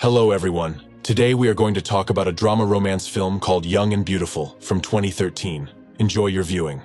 Hello everyone. Today we are going to talk about a drama romance film called Young and Beautiful from 2013. Enjoy your viewing.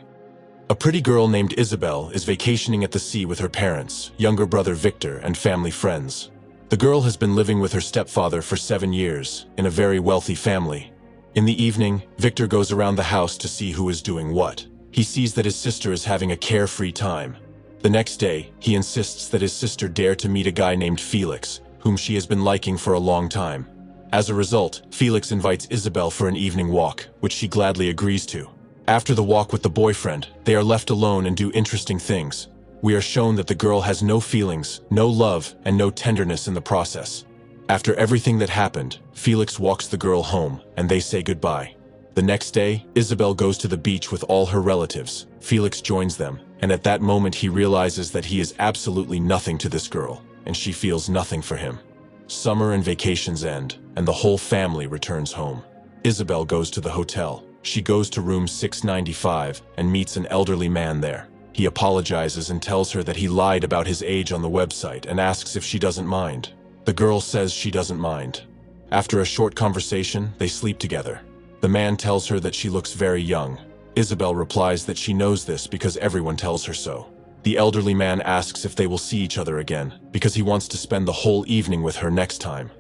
A pretty girl named Isabel is vacationing at the sea with her parents, younger brother Victor, and family friends. The girl has been living with her stepfather for 7 years, in a very wealthy family. In the evening, Victor goes around the house to see who is doing what. He sees that his sister is having a carefree time. The next day, he insists that his sister dare to meet a guy named Felix, whom she has been liking for a long time. As a result, Felix invites Isabel for an evening walk, which she gladly agrees to. After the walk with the boyfriend, they are left alone and do interesting things. We are shown that the girl has no feelings, no love, and no tenderness in the process. After everything that happened, Felix walks the girl home, and they say goodbye. The next day, Isabel goes to the beach with all her relatives. Felix joins them, and at that moment he realizes that he is absolutely nothing to this girl, and she feels nothing for him. Summer and vacations end, and the whole family returns home. Isabel goes to the hotel. She goes to room 695 and meets an elderly man there. He apologizes and tells her that he lied about his age on the website and asks if she doesn't mind. The girl says she doesn't mind. After a short conversation, they sleep together. The man tells her that she looks very young. Isabel replies that she knows this because everyone tells her so. The elderly man asks if they will see each other again, because he wants to spend the whole evening with her next time.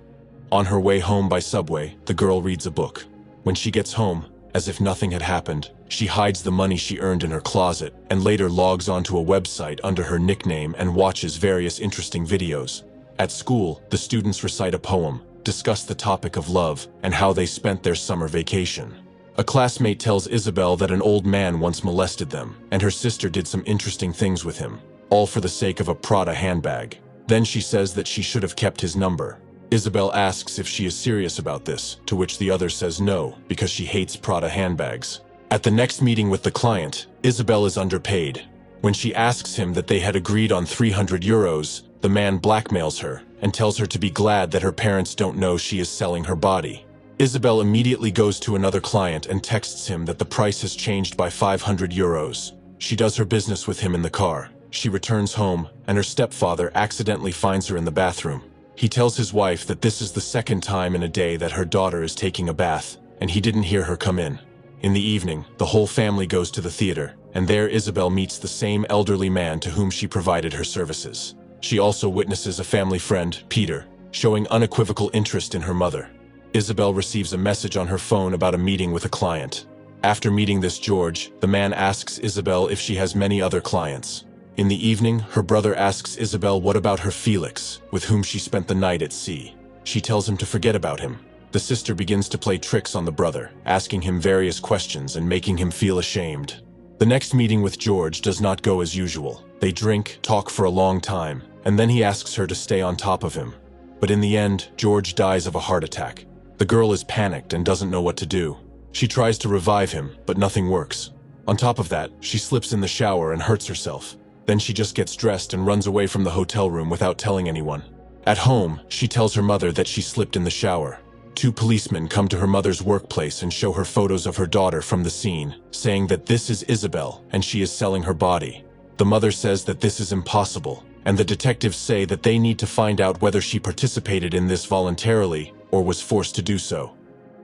On her way home by subway, the girl reads a book. When she gets home, as if nothing had happened, she hides the money she earned in her closet and later logs onto a website under her nickname and watches various interesting videos. At school, the students recite a poem, discuss the topic of love, and how they spent their summer vacation. A classmate tells Isabel that an old man once molested them, and her sister did some interesting things with him, all for the sake of a Prada handbag. Then she says that she should have kept his number. Isabel asks if she is serious about this, to which the other says no, because she hates Prada handbags. At the next meeting with the client, Isabel is underpaid. When she asks him that they had agreed on 300 euros, the man blackmails her and tells her to be glad that her parents don't know she is selling her body. Isabel immediately goes to another client and texts him that the price has changed by 500 euros. She does her business with him in the car. She returns home, and her stepfather accidentally finds her in the bathroom. He tells his wife that this is the second time in a day that her daughter is taking a bath, and he didn't hear her come in. In the evening, the whole family goes to the theater, and there Isabel meets the same elderly man to whom she provided her services. She also witnesses a family friend, Peter, showing unequivocal interest in her mother. Isabel receives a message on her phone about a meeting with a client. After meeting this George, the man asks Isabel if she has many other clients. In the evening, her brother asks Isabel what about her Felix, with whom she spent the night at sea. She tells him to forget about him. The sister begins to play tricks on the brother, asking him various questions and making him feel ashamed. The next meeting with George does not go as usual. They drink, talk for a long time, and then he asks her to stay on top of him. But in the end, George dies of a heart attack. The girl is panicked and doesn't know what to do. She tries to revive him, but nothing works. On top of that, she slips in the shower and hurts herself. Then she just gets dressed and runs away from the hotel room without telling anyone. At home, she tells her mother that she slipped in the shower. 2 policemen come to her mother's workplace and show her photos of her daughter from the scene, saying that this is Isabel and she is selling her body. The mother says that this is impossible, and the detectives say that they need to find out whether she participated in this voluntarily or was forced to do so.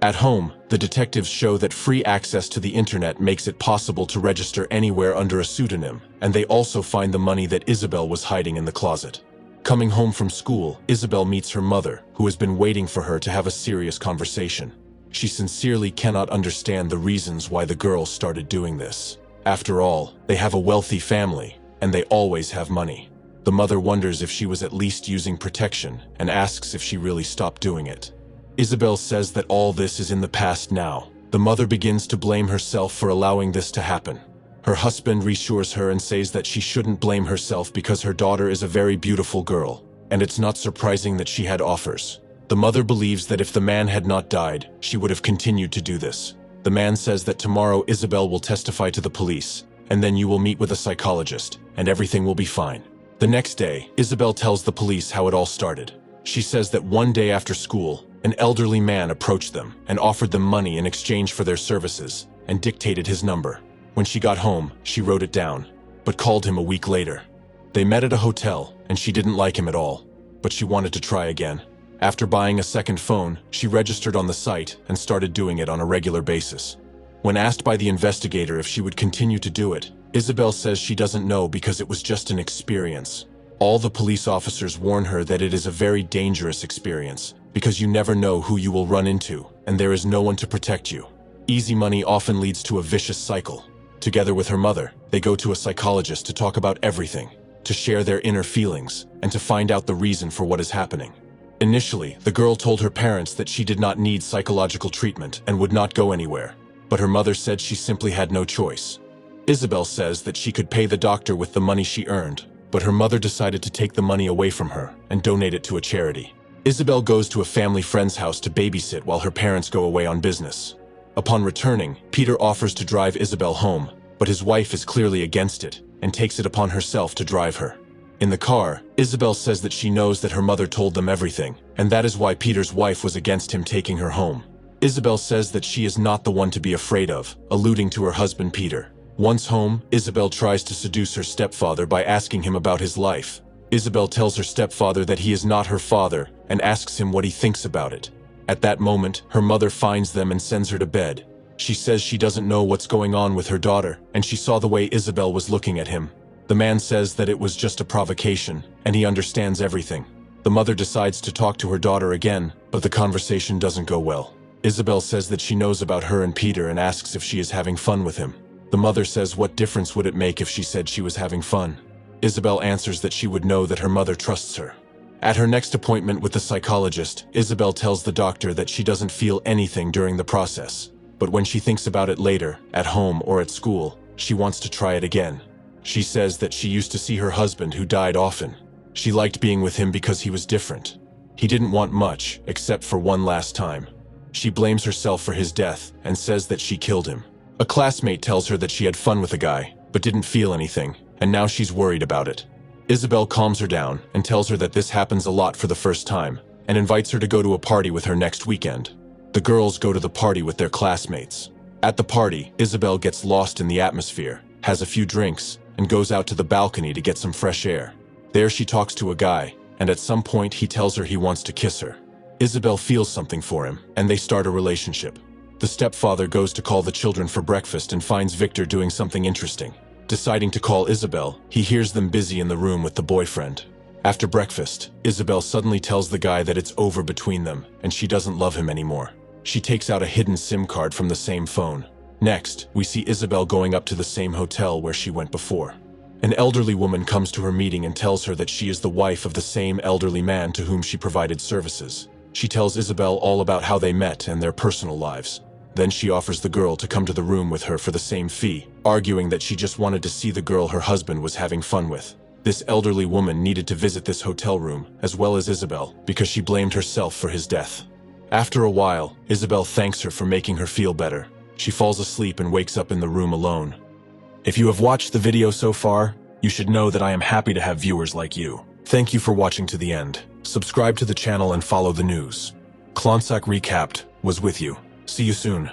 At home, the detectives show that free access to the internet makes it possible to register anywhere under a pseudonym, and they also find the money that Isabel was hiding in the closet. Coming home from school, Isabel meets her mother, who has been waiting for her to have a serious conversation. She sincerely cannot understand the reasons why the girl started doing this. After all, they have a wealthy family, and they always have money. The mother wonders if she was at least using protection and asks if she really stopped doing it. Isabel says that all this is in the past now. The mother begins to blame herself for allowing this to happen. Her husband reassures her and says that she shouldn't blame herself because her daughter is a very beautiful girl, and it's not surprising that she had offers. The mother believes that if the man had not died, she would have continued to do this. The man says that tomorrow Isabel will testify to the police, and then you will meet with a psychologist, and everything will be fine. The next day, Isabel tells the police how it all started. She says that one day after school, an elderly man approached them and offered them money in exchange for their services and dictated his number. When she got home, she wrote it down, but called him a week later. They met at a hotel, and she didn't like him at all, but she wanted to try again. After buying a second phone, she registered on the site and started doing it on a regular basis. When asked by the investigator if she would continue to do it, Isabel says she doesn't know because it was just an experience. All the police officers warn her that it is a very dangerous experience because you never know who you will run into, and there is no one to protect you. Easy money often leads to a vicious cycle. Together with her mother, they go to a psychologist to talk about everything, to share their inner feelings, and to find out the reason for what is happening. Initially, the girl told her parents that she did not need psychological treatment and would not go anywhere, but her mother said she simply had no choice. Isabel says that she could pay the doctor with the money she earned, but her mother decided to take the money away from her and donate it to a charity. Isabel goes to a family friend's house to babysit while her parents go away on business. Upon returning, Peter offers to drive Isabel home, but his wife is clearly against it and takes it upon herself to drive her. In the car, Isabel says that she knows that her mother told them everything, and that is why Peter's wife was against him taking her home. Isabel says that she is not the one to be afraid of, alluding to her husband Peter. Once home, Isabel tries to seduce her stepfather by asking him about his life. Isabel tells her stepfather that he is not her father and asks him what he thinks about it. At that moment, her mother finds them and sends her to bed. She says she doesn't know what's going on with her daughter, and she saw the way Isabel was looking at him. The man says that it was just a provocation, and he understands everything. The mother decides to talk to her daughter again, but the conversation doesn't go well. Isabel says that she knows about her and Peter and asks if she is having fun with him. The mother says what difference would it make if she said she was having fun. Isabel answers that she would know that her mother trusts her. At her next appointment with the psychologist, Isabel tells the doctor that she doesn't feel anything during the process, but when she thinks about it later, at home or at school, she wants to try it again. She says that she used to see her husband who died often. She liked being with him because he was different. He didn't want much, except for one last time. She blames herself for his death and says that she killed him. A classmate tells her that she had fun with a guy, but didn't feel anything, and now she's worried about it. Isabel calms her down and tells her that this happens a lot for the first time, and invites her to go to a party with her next weekend. The girls go to the party with their classmates. At the party, Isabel gets lost in the atmosphere, has a few drinks, and goes out to the balcony to get some fresh air. There she talks to a guy, and at some point he tells her he wants to kiss her. Isabel feels something for him, and they start a relationship. The stepfather goes to call the children for breakfast and finds Victor doing something interesting. Deciding to call Isabel, he hears them busy in the room with the boyfriend. After breakfast, Isabel suddenly tells the guy that it's over between them, and she doesn't love him anymore. She takes out a hidden SIM card from the same phone. Next, we see Isabel going up to the same hotel where she went before. An elderly woman comes to her meeting and tells her that she is the wife of the same elderly man to whom she provided services. She tells Isabel all about how they met and their personal lives. Then she offers the girl to come to the room with her for the same fee, arguing that she just wanted to see the girl her husband was having fun with. This elderly woman needed to visit this hotel room, as well as Isabel, because she blamed herself for his death. After a while, Isabel thanks her for making her feel better. She falls asleep and wakes up in the room alone. If you have watched the video so far, you should know that I am happy to have viewers like you. Thank you for watching to the end. Subscribe to the channel and follow the news. Klontsak Recapped was with you. See you soon.